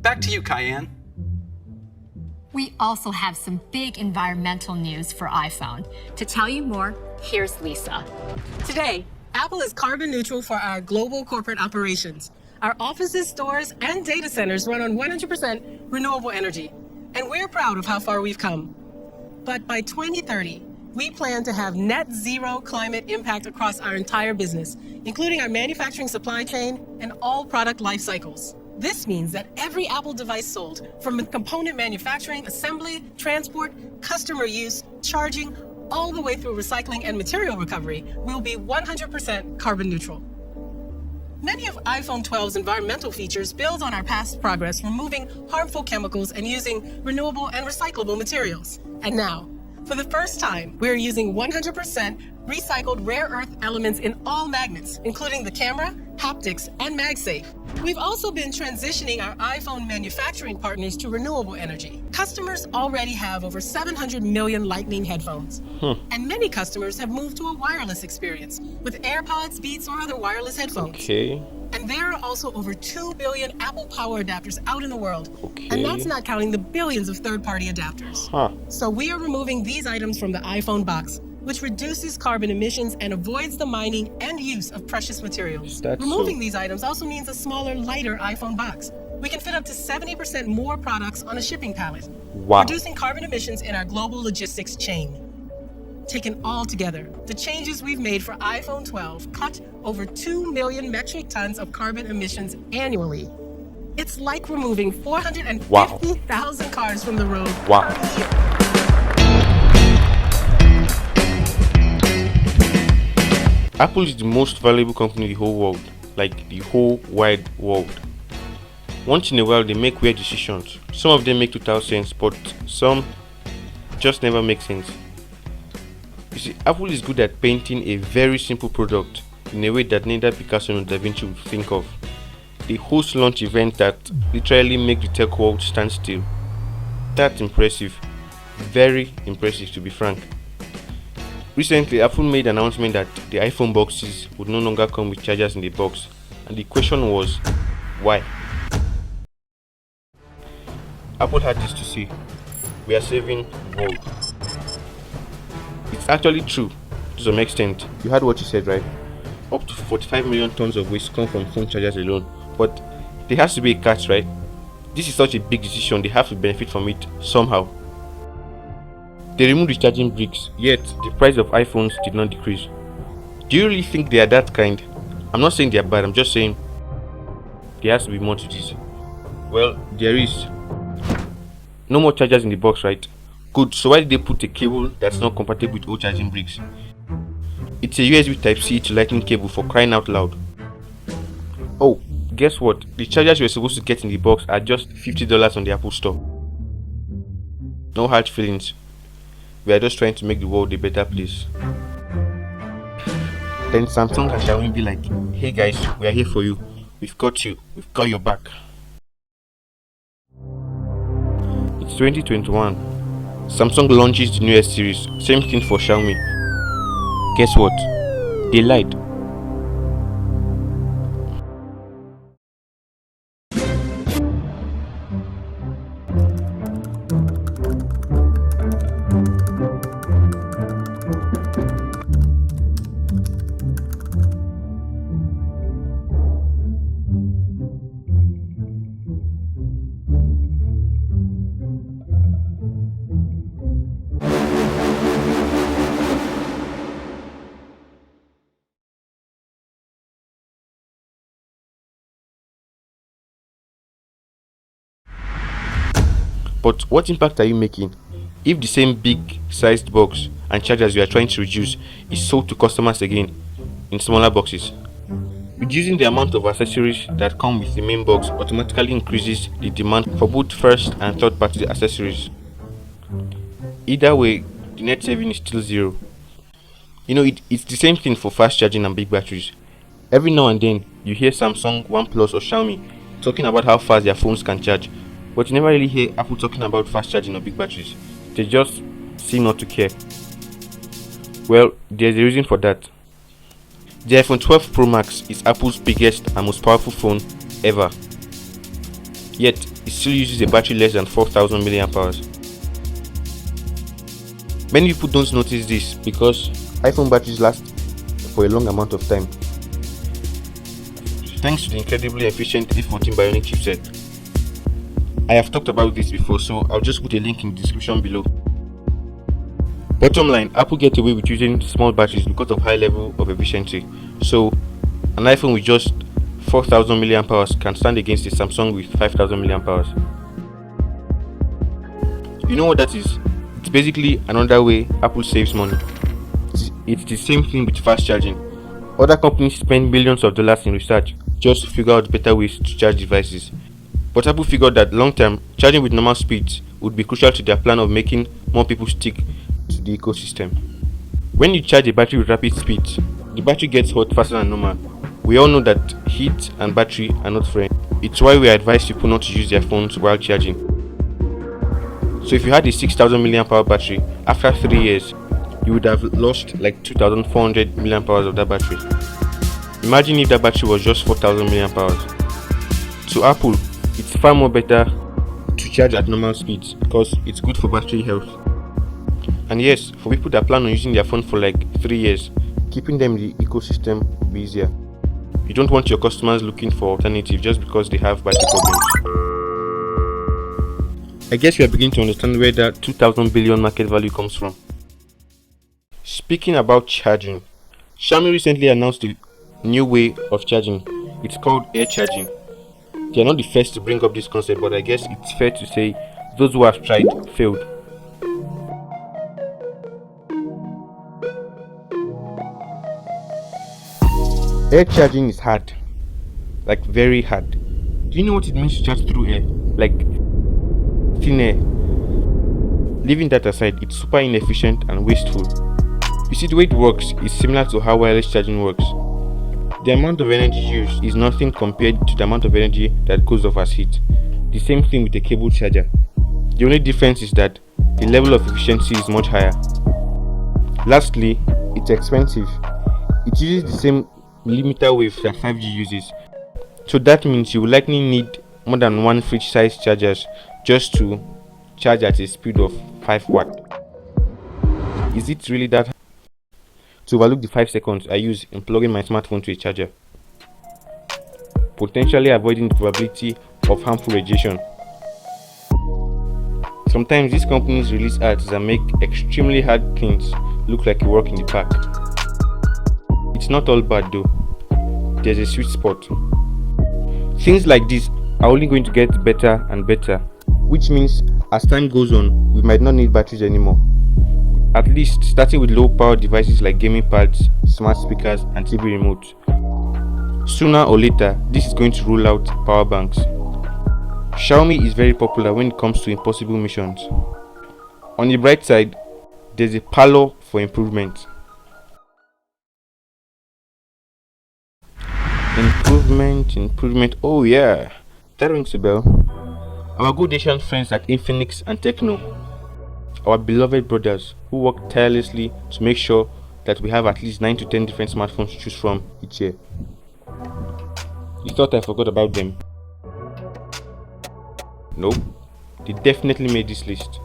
Back to you, Cayenne. We also have some big environmental news for iPhone. To tell you more, here's Lisa. Today, Apple is carbon neutral for our global corporate operations. Our offices, stores, and data centers run on 100% renewable energy, and we're proud of how far we've come. But by 2030, we plan to have net zero climate impact across our entire business, including our manufacturing supply chain and all product life cycles. This means that every Apple device sold, from component manufacturing, assembly, transport, customer use, charging, all the way through recycling and material recovery, will be 100% carbon neutral. Many of iPhone 12's environmental features build on our past progress, removing harmful chemicals and using renewable and recyclable materials. And now, for the first time, we're using 100% recycled rare earth elements in all magnets, including the camera, haptics, and MagSafe. We've also been transitioning our iPhone manufacturing partners to renewable energy. Customers already have over 700 million Lightning headphones. And many customers have moved to a wireless experience with AirPods, Beats, or other wireless headphones. Okay. And there are also over 2 billion Apple Power adapters out in the world. Okay. And that's not counting the billions of third-party adapters. So we are removing these items from the iPhone box, which reduces carbon emissions and avoids the mining and use of precious materials. Removing these items also means a smaller, lighter iPhone box. We can fit up to 70% more products on a shipping pallet, reducing carbon emissions in our global logistics chain. Taken all together, the changes we've made for iPhone 12 cut over 2 million metric tons of carbon emissions annually. It's like removing 450,000 cars from the road per year. Apple is the most valuable company in the whole world, like the whole wide world. Once in a while they make weird decisions. Some of them make total sense, but some just never make sense. You see, Apple is good at painting a very simple product in a way that neither Picasso nor Da Vinci would think of. They host launch events that literally make the tech world stand still. That's impressive. Very impressive, to be frank. Recently, Apple made an announcement that the iPhone boxes would no longer come with chargers in the box, and the question was, why? Apple had this to say: we are saving the world. It's actually true, to some extent. You heard what you said, right? Up to 45 million tons of waste come from phone chargers alone, but there has to be a catch, right? This is such a big decision, they have to benefit from it somehow. They removed the charging bricks, yet the price of iPhones did not decrease. Do you really think they are that kind? I'm not saying they are bad, I'm just saying there has to be more to this. Well, there is. No more chargers in the box, right? Good, so why did they put a cable that's not compatible with old charging bricks? It's a USB Type-C to Lightning cable, for crying out loud. Oh, guess what? The chargers you're supposed to get in the box are just $50 on the Apple Store. No hard feelings. We are just trying to make the world a better place. Then Samsung and Xiaomi be like, hey guys, we are here for you. We've got you. We've got your back. It's 2021. Samsung launches the newest series. Same thing for Xiaomi. Guess what? They lied. But what impact are you making if the same big sized box and chargers you are trying to reduce is sold to customers again in smaller boxes? Reducing the amount of accessories that come with the main box automatically increases the demand for both first and third party accessories. Either way, the net saving is still zero. It's the same thing for fast charging and big batteries. Every now and then, you hear Samsung, OnePlus, or Xiaomi talking about how fast their phones can charge, but you never really hear Apple talking about fast charging or big batteries. They just seem not to care. Well, there's a reason for that. The iPhone 12 Pro Max is Apple's biggest and most powerful phone ever. Yet, it still uses a battery less than 4,000 mAh. Many people don't notice this because iPhone batteries last for a long amount of time, thanks to the incredibly efficient A14 Bionic chipset. I have talked about this before, so I'll just put a link in the description below. Bottom line, Apple gets away with using small batteries because of high level of efficiency. So, an iPhone with just 4,000 mAh can stand against a Samsung with 5,000 mAh. You know what that is? It's basically another way Apple saves money. It's the same thing with fast charging. Other companies spend millions of dollars in research just to figure out better ways to charge devices. But Apple figured that long term, charging with normal speeds would be crucial to their plan of making more people stick to the ecosystem. When you charge a battery with rapid speeds, the battery gets hot faster than normal. We all know that heat and battery are not friends. It's why we advise people not to use their phones while charging. So if you had a 6,000 mAh battery, after 3 years, you would have lost like 2,400 mAh of that battery. Imagine if that battery was just 4,000 mAh. To Apple, it's far more better to charge at normal speeds because it's good for battery health. And yes, for people that plan on using their phone for like 3 years, keeping them in the ecosystem will be easier. You don't want your customers looking for alternatives just because they have battery problems. I guess you are beginning to understand where that 2,000 billion market value comes from. Speaking about charging, Xiaomi recently announced a new way of charging. It's called air charging. They are not the first to bring up this concept, but I guess it's fair to say those who have tried failed. Air charging is hard, like very hard. Do you know what it means to charge through air? Like thin air. Leaving that aside, it's super inefficient and wasteful. You see, the way it works is similar to how wireless charging works. The amount of energy used is nothing compared to the amount of energy that goes off as heat. The same thing with a cable charger. The only difference is that the level of efficiency is much higher. Lastly, it's expensive. It uses the same millimeter wave that 5G uses. So that means you will likely need more than one fridge-sized chargers just to charge at a speed of 5 watts. Is it really that hard to overlook the 5 seconds I use in plugging my smartphone to a charger, potentially avoiding the probability of harmful radiation? Sometimes these companies release ads that make extremely hard things look like a walk in the park. It's not all bad though. There's a sweet spot. Things like this are only going to get better and better, which means as time goes on, we might not need batteries anymore. At least starting with low power devices like gaming pads, smart speakers and TV remotes. Sooner or later, this is going to roll out power banks. Xiaomi is very popular when it comes to impossible missions. On the bright side, there's a parlor for improvement. Improvement, oh yeah, that rings a bell. Our good Asian friends at INFINIX and TECNO, our beloved brothers who work tirelessly to make sure that we have at least 9 to 10 different smartphones to choose from each year. You thought I forgot about them? Nope, they definitely made this list.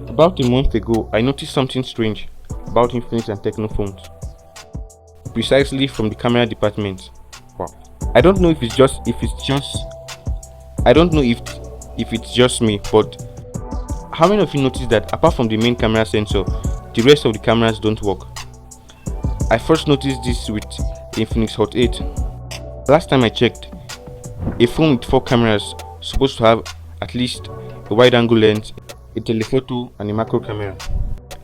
About a month ago, I noticed something strange about Infinix and TECNO phones, precisely from the camera department. Wow. I don't know if it's just me, but how many of you noticed that apart from the main camera sensor, the rest of the cameras don't work? I first noticed this with Infinix Hot 8. Last time I checked, a phone with 4 cameras supposed to have at least a wide angle lens, a telephoto and a macro camera.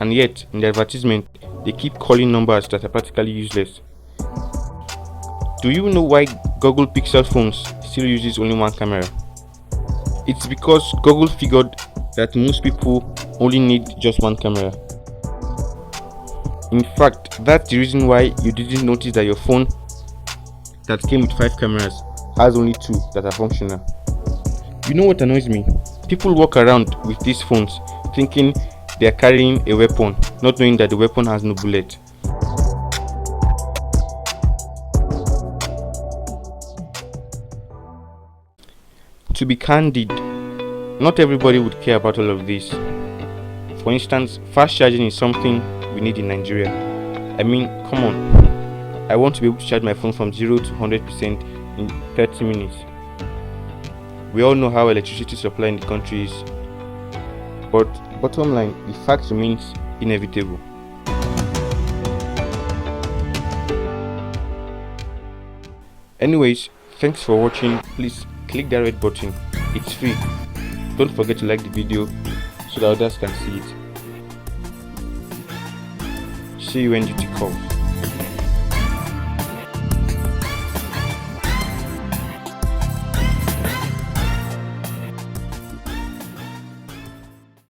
And yet, in the advertisement, they keep calling numbers that are practically useless. Do you know why Google Pixel phones still uses only one camera? It's because Google figured that most people only need just one camera. In fact, that's the reason why you didn't notice that your phone that came with 5 cameras has only 2 that are functional. You know what annoys me? People walk around with these phones thinking they are carrying a weapon, not knowing that the weapon has no bullet. To be candid, not everybody would care about all of this. For instance, fast charging is something we need in Nigeria. I mean, come on. I want to be able to charge my phone from 0 to 100% in 30 minutes. We all know how electricity supply in the country is. But bottom line, the fact remains inevitable. Anyways, thanks for watching. Please click that red button. It's free. Don't forget to like the video so that others can see it. See you when duty calls.